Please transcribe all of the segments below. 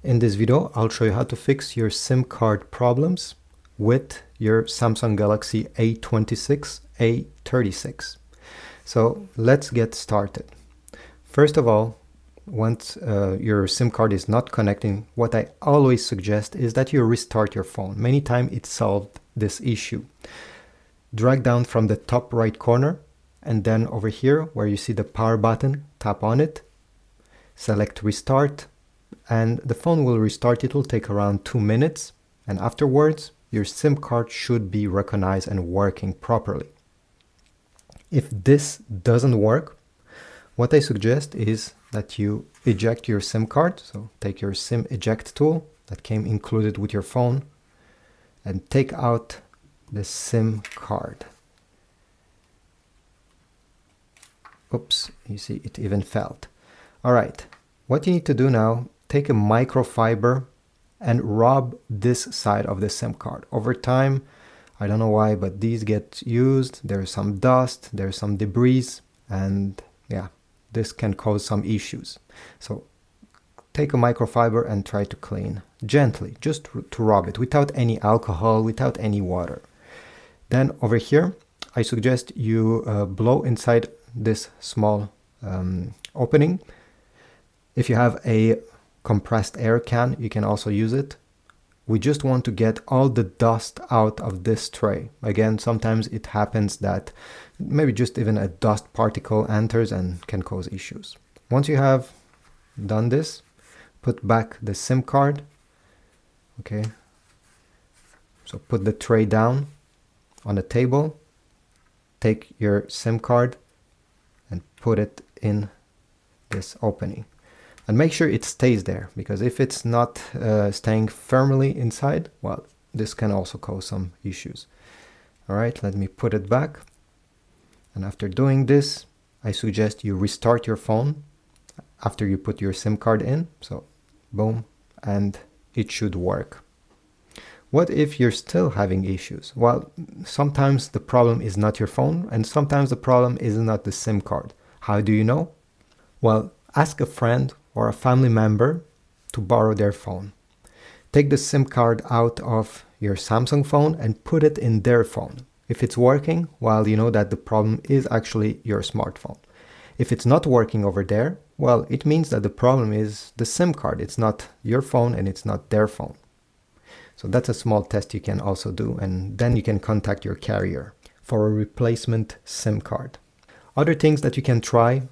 In this video, I'll show you how to fix your SIM card problems with your Samsung Galaxy A26 A36. So let's get started. First of all, once your SIM card is not connecting, what I always suggest is that you restart your phone. Many times it solved this issue. Drag down from the top right corner, and then over here where you see the power button, tap on it, select restart, and the phone will restart. It will take around 2 minutes, and afterwards your SIM card should be recognized and working properly. If this doesn't work, what I suggest is that you eject your SIM card. So take your SIM eject tool that came included with your phone and take out the SIM card. Oops, you see it even failed. All right, what you need to do now, take a microfiber and rub this side of the SIM card. Over time, I don't know why, but these get used. There's some dust, there's some debris, and yeah, this can cause some issues. So take a microfiber and try to clean gently, just to rub it without any alcohol, without any water. Then over here, I suggest you blow inside this small opening. If you have a compressed air can, you can also use it. We just want to get all the dust out of this tray. Again, sometimes it happens that maybe just even a dust particle enters and can cause issues. Once you have done this, put back the SIM card. Okay. So put the tray down on the table, take your SIM card and put it in this opening. And make sure it stays there, because if it's not staying firmly inside, well, this can also cause some issues. All right, let me put it back. And after doing this, I suggest you restart your phone after you put your SIM card in. So boom, and it should work. What if you're still having issues? Well, sometimes the problem is not your phone, and sometimes the problem is not the SIM card. How do you know? Well, ask a friend or a family member to borrow their phone. Take the SIM card out of your Samsung phone and put it in their phone. If it's working, well, you know that the problem is actually your smartphone. If it's not working over there, well, it means that the problem is the SIM card. It's not your phone and it's not their phone. So that's a small test you can also do, and then you can contact your carrier for a replacement SIM card. Other things that you can try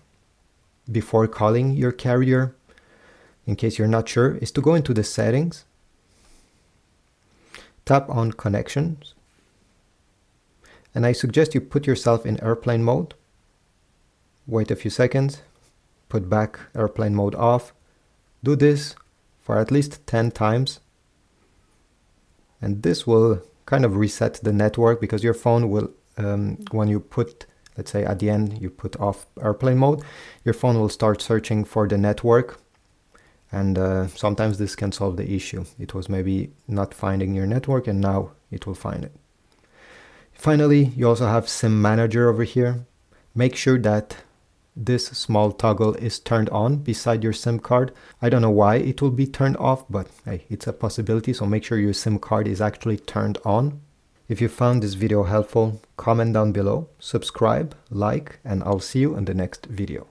before calling your carrier, in case you're not sure, is to go into the settings, tap on connections, and I suggest you put yourself in airplane mode. Wait a few seconds, put back airplane mode off. Do this for at least 10 times, and this will kind of reset the network, because your phone will, when you put, let's say at the end you put off airplane mode, your phone will start searching for the network, and sometimes this can solve the issue. It was maybe not finding your network, and now it will find it. Finally, you also have SIM manager over here. Make sure that this small toggle is turned on beside your SIM card. I don't know why it will be turned off, but hey, it's a possibility, so make sure your SIM card is actually turned on. If you found this video helpful, comment down below, subscribe, like, and I'll see you in the next video.